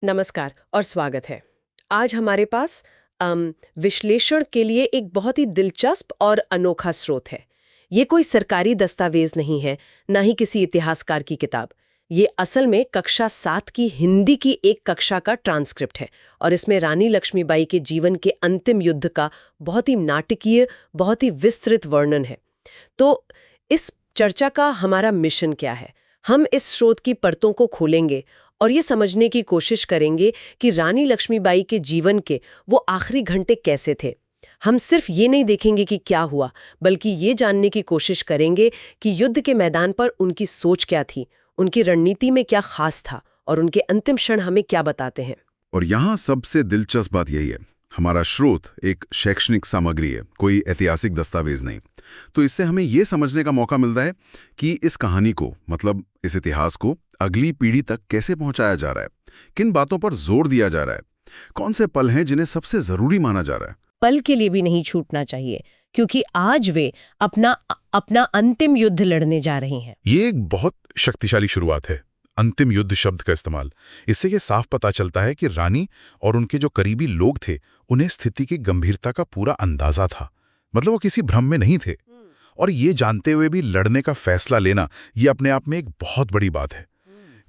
नमस्कार और स्वागत है। आज हमारे पास विश्लेषण के लिए एक बहुत ही दिलचस्प और अनोखा स्रोत है। ये कोई सरकारी दस्तावेज नहीं है, ना ही किसी इतिहासकार की किताब। ये असल में कक्षा 7 की हिंदी की एक कक्षा का ट्रांसक्रिप्ट है और इसमें रानी लक्ष्मीबाई के जीवन के अंतिम युद्ध का बहुत ही नाटकीय, बहुत ही विस्तृत वर्णन है। तो इस चर्चा का हमारा मिशन क्या है? हम इस स्रोत की परतों को खोलेंगे और ये समझने की कोशिश करेंगे कि रानी लक्ष्मीबाई के जीवन के वो आखिरी घंटे कैसे थे। हम सिर्फ ये नहीं देखेंगे कि क्या हुआ, बल्कि ये जानने की कोशिश करेंगे कि युद्ध के मैदान पर उनकी सोच क्या थी, उनकी रणनीति में क्या खास था और उनके अंतिम क्षण हमें क्या बताते हैं। और यहाँ सबसे दिलचस्प बात यही है, हमारा स्रोत एक शैक्षणिक सामग्री है, कोई ऐतिहासिक दस्तावेज नहीं। तो इससे हमें ये समझने का मौका मिलता है कि इस कहानी को, मतलब इस इतिहास को अगली पीढ़ी तक कैसे पहुंचाया जा रहा है, किन बातों पर जोर दिया जा रहा है, कौन से पल हैं जिन्हें सबसे जरूरी माना जा रहा है। पल के लिए भी नहीं छूटना चाहिए, क्योंकि आज वे अपना अपना अंतिम युद्ध लड़ने जा रही हैं। ये एक बहुत शक्तिशाली शुरुआत है, अंतिम युद्ध शब्द का इस्तेमाल। इससे ये साफ पता चलता है कि रानी और उनके जो करीबी लोग थे, उन्हें स्थिति की गंभीरता का पूरा अंदाजा था। मतलब वो किसी भ्रम में नहीं थे। और ये जानते हुए भी लड़ने का फैसला लेना, ये अपने आप में एक बहुत बड़ी बात है।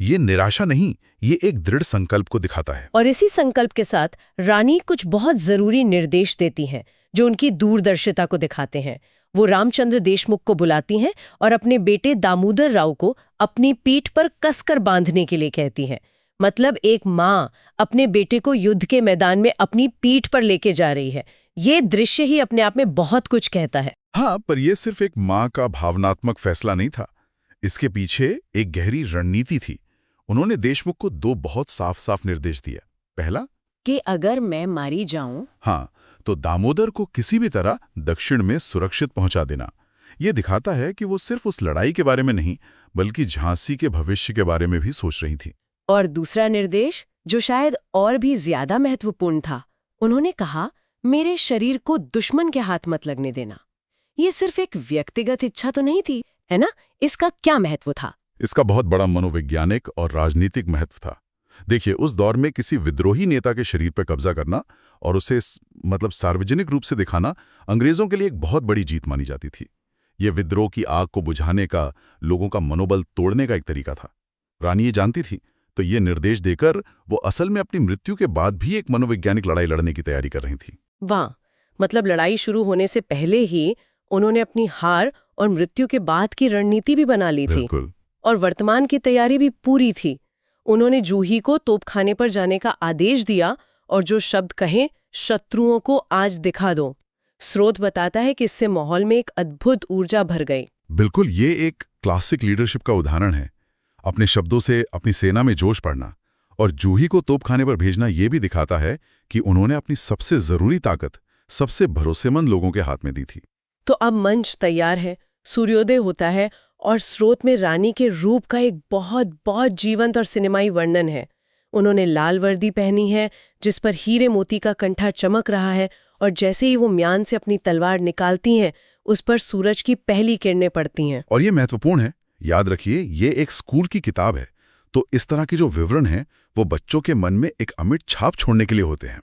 ये निराशा नहीं, ये एक दृढ़ संकल्प को दिखाता है। और इसी संकल्प के साथ रानी कुछ बहुत जरूरी निर्देश देती हैं जो उनकी दूरदर्शिता को दिखाते हैं। वो रामचंद्र देशमुख को बुलाती हैं और अपने बेटे दामोदर राव को अपनी पीठ पर कसकर बांधने के लिए कहती हैं। मतलब एक माँ अपने बेटे को युद्ध के मैदान में अपनी पीठ पर लेके जा रही है। ये दृश्य ही अपने आप में बहुत कुछ कहता है। हाँ, पर यह सिर्फ एक माँ का भावनात्मक फैसला नहीं था। इसके पीछे एक गहरी रणनीति थी। उन्होंने देशमुख को दो बहुत साफ साफ निर्देश दिए। पहला कि अगर मैं मारी जाऊं, हाँ, तो दामोदर को किसी भी तरह दक्षिण में सुरक्षित पहुंचा देना। यह दिखाता है कि वो सिर्फ उस लड़ाई के बारे में नहीं, बल्कि झांसी के भविष्य के बारे में भी सोच रही थी। और दूसरा निर्देश, जो शायद और भी ज्यादा महत्वपूर्ण था, उन्होंने कहा, मेरे शरीर को दुश्मन के हाथ मत लगने देना। ये सिर्फ एक व्यक्तिगत इच्छा तो नहीं थी, है ना? इसका क्या महत्व था? इसका बहुत बड़ा मनोवैज्ञानिक और राजनीतिक महत्व था। देखिए, उस दौर में किसी विद्रोही नेता के शरीर पर कब्जा करना और उसे सार्वजनिक रूप से दिखाना अंग्रेजों के लिए एक बहुत बड़ी जीत मानी जाती थी। ये विद्रोह की आग को बुझाने का, लोगों का मनोबल तोड़ने का एक तरीका था। रानी ये जानती थी, तो ये निर्देश देकर वो असल में अपनी मृत्यु के बाद भी एक मनोवैज्ञानिक लड़ाई लड़ने की तैयारी कर रही थी। वाह! मतलब लड़ाई शुरू होने से पहले ही उन्होंने अपनी हार और मृत्यु के बाद की रणनीति भी बना ली थी। बिल्कुल। और वर्तमान की तैयारी भी पूरी थी। उन्होंने जूही को तोपखाने पर जाने का आदेश दिया और जो शब्द कहे, शत्रुओं को आज दिखा दो। स्रोत बताता है कि इससे माहौल में एक अद्भुत ऊर्जा भर गई। बिल्कुल, ये एक क्लासिक लीडरशिप का उदाहरण है। अपने शब्दों से अपनी सेना में जोश पड़ना। और जूही को तोपखाने पर भेजना ये भी दिखाता है कि उन्होंने अपनी सबसे जरूरी ताकत सबसे भरोसेमंद लोगों के हाथ में दी थी। तो अब मंच तैयार है, सूर्योदय होता है और स्रोत में रानी के रूप का एक बहुत बहुत जीवंत और सिनेमाई वर्णन है। उन्होंने लाल वर्दी पहनी है जिस पर हीरे मोती का कंठा चमक रहा है, और जैसे ही वो म्यान से अपनी तलवार निकालती हैं, उस पर सूरज की पहली किरणें पड़ती हैं। और ये महत्वपूर्ण है, याद रखिए, ये एक स्कूल की किताब है, तो इस तरह के जो विवरण हैं वो बच्चों के मन में एक अमिट छाप छोड़ने के लिए होते हैं।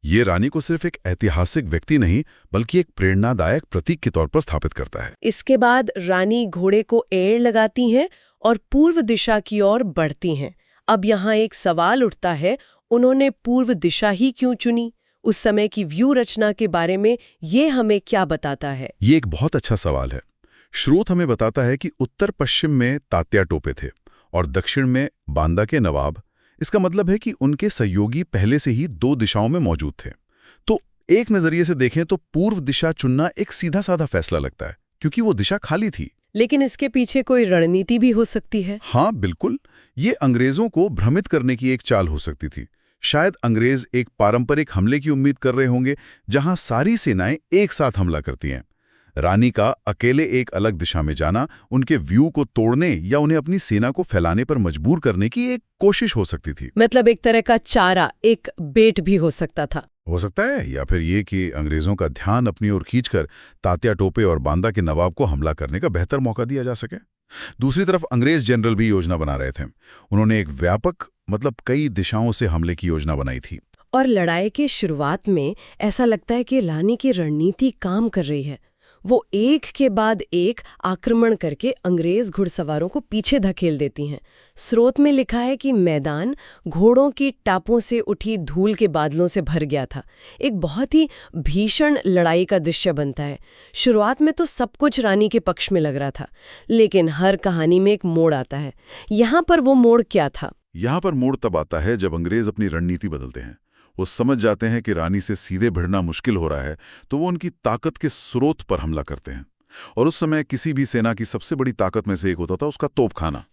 ये रानी को सिर्फ एक ऐतिहासिक व्यक्ति नहीं, बल्कि एक प्रेरणादायक प्रतीक के तौर पर स्थापित करता है। इसके बाद रानी घोड़े को एड़ लगाती हैं और पूर्व दिशा की ओर बढ़ती हैं। अब यहाँ एक सवाल उठता है, उन्होंने पूर्व दिशा ही क्यों चुनी? उस समय की व्यू रचना के बारे में ये हमें क्या बताता है? ये एक बहुत अच्छा सवाल है। स्रोत हमें बताता है कि उत्तर पश्चिम में तात्या टोपे थे और दक्षिण में बांदा के नवाब। इसका मतलब है कि उनके सहयोगी पहले से ही दो दिशाओं में मौजूद थे। तो एक नजरिए से देखें तो पूर्व दिशा चुनना एक सीधा साधा फैसला लगता है, क्योंकि वो दिशा खाली थी। लेकिन इसके पीछे कोई रणनीति भी हो सकती है। हाँ बिल्कुल, ये अंग्रेजों को भ्रमित करने की एक चाल हो सकती थी। शायद अंग्रेज एक पारंपरिक हमले की उम्मीद कर रहे होंगे, जहां सारी सेनाएं एक साथ हमला करती हैं। रानी का अकेले एक अलग दिशा में जाना उनके व्यू को तोड़ने या उन्हें अपनी सेना को फैलाने पर मजबूर करने की एक कोशिश हो सकती थी। मतलब एक तरह का चारा, एक बेट भी हो सकता था। हो सकता है, या फिर ये कि अंग्रेजों का ध्यान अपनी ओर खींचकर तात्या टोपे और बांदा के नवाब को हमला करने का बेहतर मौका दिया जा सके। दूसरी तरफ अंग्रेज जनरल भी योजना बना रहे थे। उन्होंने एक व्यापक मतलब कई दिशाओं से हमले की योजना बनाई थी। और लड़ाई की शुरुआत में ऐसा लगता है कि रानी की रणनीति काम कर रही है। वो एक के बाद एक आक्रमण करके अंग्रेज घुड़सवारों को पीछे धकेल देती हैं। स्रोत में लिखा है कि मैदान घोड़ों की टापों से उठी धूल के बादलों से भर गया था। एक बहुत ही भीषण लड़ाई का दृश्य बनता है। शुरुआत में तो सब कुछ रानी के पक्ष में लग रहा था, लेकिन हर कहानी में एक मोड़ आता है। यहाँ पर वो मोड़ क्या था? यहाँ पर मोड़ तब आता है जब अंग्रेज अपनी रणनीति बदलते हैं। वो समझ जाते हैं कि रानी से सीधे भिड़ना मुश्किल हो रहा है, तो वो उनकी ताकत के स्रोत पर हमला करते हैं। और उस समय किसी भी सेना की सबसे बड़ी ताकत में से एक होता था उसका तोपखाना।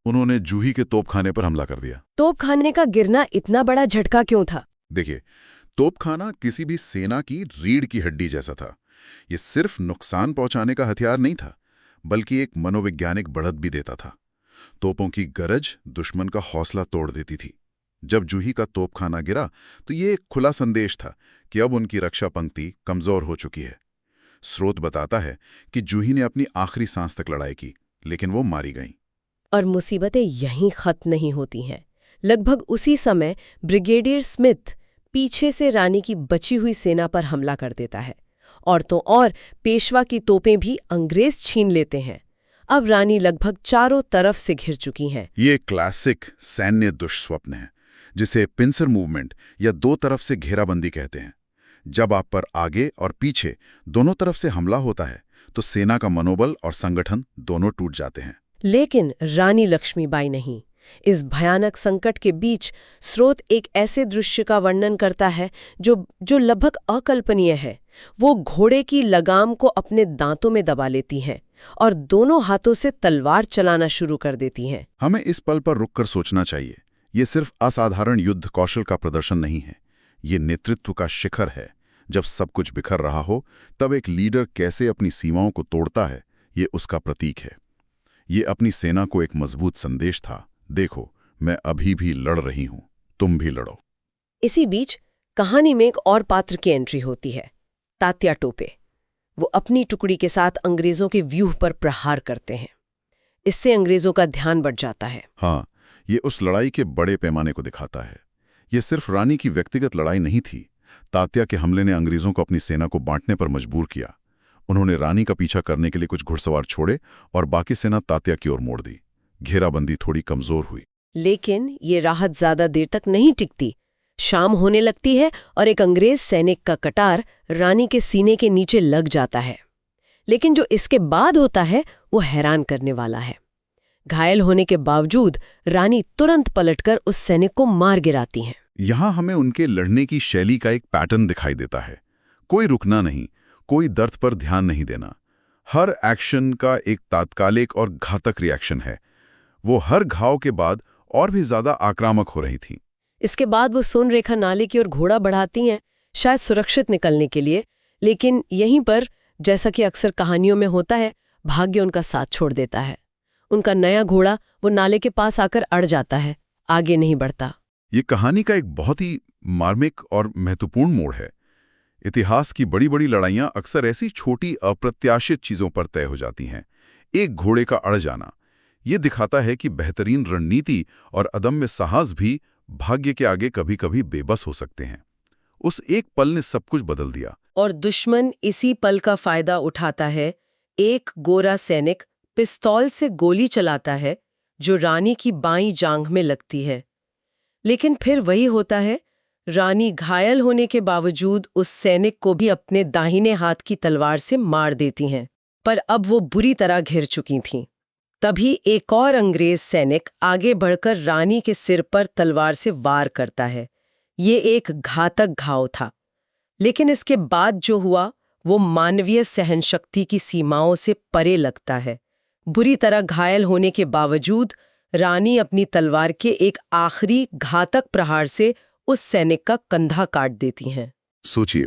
उन्होंने जूही के तोपखाने पर हमला कर दिया। तोपखाने का गिरना इतना बड़ा झटका क्यों था? देखिए, तोपखाना किसी भी सेना की रीढ़ की हड्डी जैसा था। ये सिर्फ नुकसान पहुंचाने का हथियार नहीं था, बल्कि एक मनोवैज्ञानिक बढ़त भी देता था। तोपों की गरज दुश्मन का हौसला तोड़ देती थी। जब जूही का तोपखाना गिरा तो ये एक खुला संदेश था कि अब उनकी रक्षा पंक्ति कमजोर हो चुकी है। स्रोत बताता है कि जूही ने अपनी आखिरी सांस तक लड़ाई की, लेकिन वो मारी गईं। और मुसीबतें यहीं खत्म नहीं होती हैं। लगभग उसी समय ब्रिगेडियर स्मिथ पीछे से रानी की बची हुई सेना पर हमला कर देता है। और तो और पेशवा की तोपें भी अंग्रेज छीन लेते हैं। अब रानी लगभग चारों तरफ से घिर चुकी हैं। ये क्लासिक सैन्य दुष्स्वप्न है, जिसे पिंसर मूवमेंट या दो तरफ से घेराबंदी कहते हैं। जब आप पर आगे और पीछे दोनों तरफ से हमला होता है तो सेना का मनोबल और संगठन दोनों टूट जाते हैं। लेकिन रानी लक्ष्मीबाई नहीं। इस भयानक संकट के बीच स्रोत एक ऐसे दृश्य का वर्णन करता है जो लगभग अकल्पनीय है। वो घोड़े की लगाम को अपने दांतों में दबा लेती हैं और दोनों हाथों से तलवार चलाना शुरू कर देती हैं। हमें इस पल पर रुककर सोचना चाहिए। ये सिर्फ असाधारण युद्ध कौशल का प्रदर्शन नहीं है, ये नेतृत्व का शिखर है। जब सब कुछ बिखर रहा हो तब एक लीडर कैसे अपनी सीमाओं को तोड़ता है, ये उसका प्रतीक है। ये अपनी सेना को एक मजबूत संदेश था, देखो मैं अभी भी लड़ रही हूं, तुम भी लड़ो। इसी बीच कहानी में एक और पात्र की एंट्री होती है, तात्या टोपे। वो अपनी टुकड़ी के साथ अंग्रेजों के व्यूह पर प्रहार करते हैं। इससे अंग्रेजों का ध्यान बढ़ जाता है। हाँ, ये उस लड़ाई के बड़े पैमाने को दिखाता है। ये सिर्फ रानी की व्यक्तिगत लड़ाई नहीं थी। तात्या के हमले ने अंग्रेजों को अपनी सेना को बांटने पर मजबूर किया। उन्होंने रानी का पीछा करने के लिए कुछ घुड़सवार छोड़े और बाकी सेना तात्या की ओर मोड़ दी। घेराबंदी थोड़ी कमजोर हुई। लेकिन ये राहत ज्यादा देर तक नहीं टिकती। शाम होने लगती है और एक अंग्रेज सैनिक का कटार रानी के सीने के नीचे लग जाता है। लेकिन जो इसके बाद होता है वो हैरान करने वाला है। घायल होने के बावजूद रानी तुरंत पलटकर उस सैनिक को मार गिराती हैं। यहां हमें उनके लड़ने की शैली का एक पैटर्न दिखाई देता है। कोई रुकना नहीं, कोई दर्द पर ध्यान नहीं देना। हर एक्शन का एक तात्कालिक और घातक रिएक्शन है। वो हर घाव के बाद और भी ज्यादा आक्रामक हो रही थी। इसके बाद वो सोन रेखा नाले की ओर घोड़ा बढ़ाती हैं, शायद सुरक्षित निकलने के लिए। लेकिन यहीं पर, जैसा कि अक्सर कहानियों में होता है, भाग्य उनका साथ छोड़ देता है। उनका नया घोड़ा वो नाले के पास आकर अड़ जाता है, आगे नहीं बढ़ता। ये कहानी का एक बहुत ही मार्मिक और महत्वपूर्ण मोड़ है। इतिहास की बड़ी बड़ी लड़ाइयां अक्सर ऐसी छोटी अप्रत्याशित चीजों पर तय हो जाती हैं। एक घोड़े का अड़ जाना ये दिखाता है कि बेहतरीन रणनीति और अदम्य साहस भी भाग्य के आगे कभी-कभी बेबस हो सकते हैं। उस एक पल ने सब कुछ बदल दिया। और दुश्मन इसी पल का फायदा उठाता है। एक गोरा सैनिक पिस्तौल से गोली चलाता है जो रानी की बाईं जांघ में लगती है। लेकिन फिर वही होता है, रानी घायल होने के बावजूद उस सैनिक को भी अपने दाहिने हाथ की तलवार से मार देती हैं। पर अब वो बुरी तरह घिर चुकी थीं। तभी एक और अंग्रेज सैनिक आगे बढ़कर रानी के सिर पर तलवार से वार करता है। ये एक घातक घाव था, लेकिन इसके बाद जो हुआ वो मानवीय सहनशक्ति की सीमाओं से परे लगता है। बुरी तरह घायल होने के बावजूद रानी अपनी तलवार के एक आखिरी घातक प्रहार से उस सैनिक का कंधा काट देती हैं। सोचिए,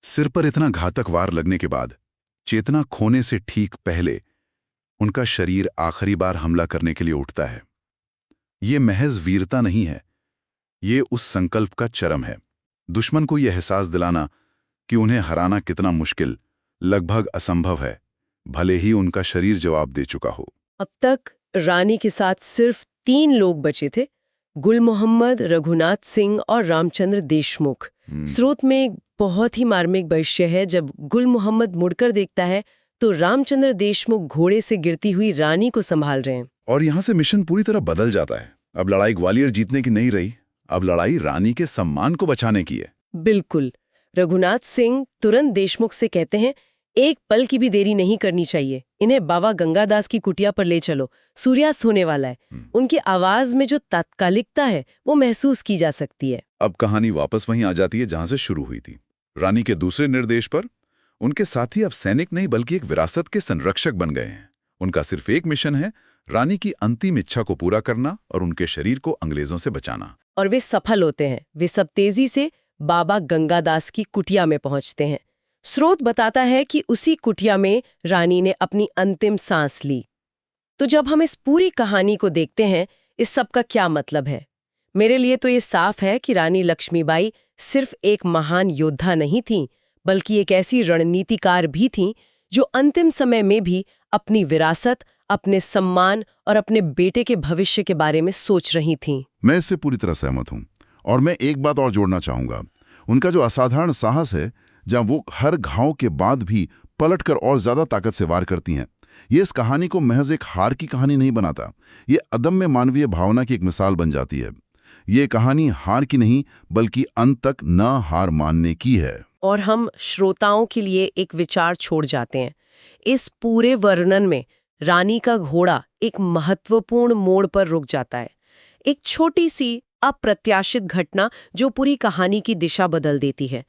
सिर पर इतना घातक वार लगने के बाद, चेतना खोने से ठीक पहले उनका शरीर आखिरी बार हमला करने के लिए उठता है। ये महज वीरता नहीं है, ये उस संकल्प का चरम है। दुश्मन को यह एहसास दिलाना कि उन्हें हराना कितना मुश्किल, लगभग असंभव है, भले ही उनका शरीर जवाब दे चुका हो। अब तक रानी के साथ सिर्फ 3 लोग बचे थे गुल मोहम्मद, रघुनाथ सिंह और रामचंद्र देशमुख। स्रोत में एक बहुत ही मार्मिक दृश्य है। जब गुल मोहम्मद मुड़कर देखता है तो रामचंद्र देशमुख घोड़े से गिरती हुई रानी को संभाल रहे हैं। और यहाँ से मिशन पूरी तरह बदल जाता है। अब लड़ाई ग्वालियर जीतने की नहीं रही, अब लड़ाई रानी के सम्मान को बचाने की है। बिल्कुल। रघुनाथ सिंह तुरंत देशमुख से कहते हैं, एक पल की भी देरी नहीं करनी चाहिए, इन्हें बाबा गंगादास की कुटिया पर ले चलो, सूर्यास्त होने वाला है। उनकी आवाज में जो तात्कालिकता है वो महसूस की जा सकती है। अब कहानी वापस वहीं आ जाती है जहां से शुरू हुई थी। रानी के दूसरे निर्देश पर उनके साथी अब सैनिक नहीं बल्कि एक विरासत के संरक्षक बन गए हैं। उनका सिर्फ एक मिशन है, रानी की अंतिम इच्छा को पूरा करना और उनके शरीर को अंग्रेजों से बचाना। और वे सफल होते हैं। वे सब तेजी से बाबा गंगादास की कुटिया में पहुंचते हैं। स्रोत बताता है कि उसी कुटिया में रानी ने अपनी अंतिम सांस ली। तो जब हम इस पूरी कहानी को देखते हैं, इस सब का क्या मतलब है? मेरे लिए तो ये साफ है कि रानी लक्ष्मीबाई सिर्फ एक महान योद्धा नहीं थीं, बल्कि एक ऐसी रणनीतिकार भी थीं जो अंतिम समय में भी अपनी विरासत, अपने सम्मान और अपने बेटे के भविष्य के बारे में सोच रही थीं। मैं इससे पूरी तरह सहमत हूं। और मैं एक बात और जोड़ना चाहूंगा, उनका जो असाधारण साहस है, जहां वो हर घाव के बाद भी पलटकर और ज्यादा ताकत से वार करती हैं, ये इस कहानी को महज एक हार की कहानी नहीं बनाता। ये अदम्य मानवीय भावना की एक मिसाल बन जाती है। ये कहानी हार की नहीं बल्कि अंत तक न हार मानने की है। और हम श्रोताओं के लिए एक विचार छोड़ जाते हैं। इस पूरे वर्णन में रानी का घोड़ा एक महत्वपूर्ण मोड़ पर रुक जाता है। एक छोटी सी अप्रत्याशित घटना जो पूरी कहानी की दिशा बदल देती है।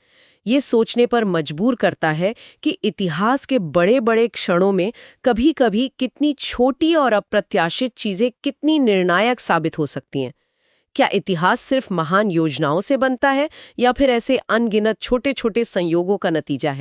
ये सोचने पर मजबूर करता है कि इतिहास के बड़े बड़े क्षणों में कभी-कभी कितनी छोटी और अप्रत्याशित चीजें कितनी निर्णायक साबित हो सकती हैं। क्या इतिहास सिर्फ महान योजनाओं से बनता है या फिर ऐसे अनगिनत छोटे छोटे संयोगों का नतीजा है?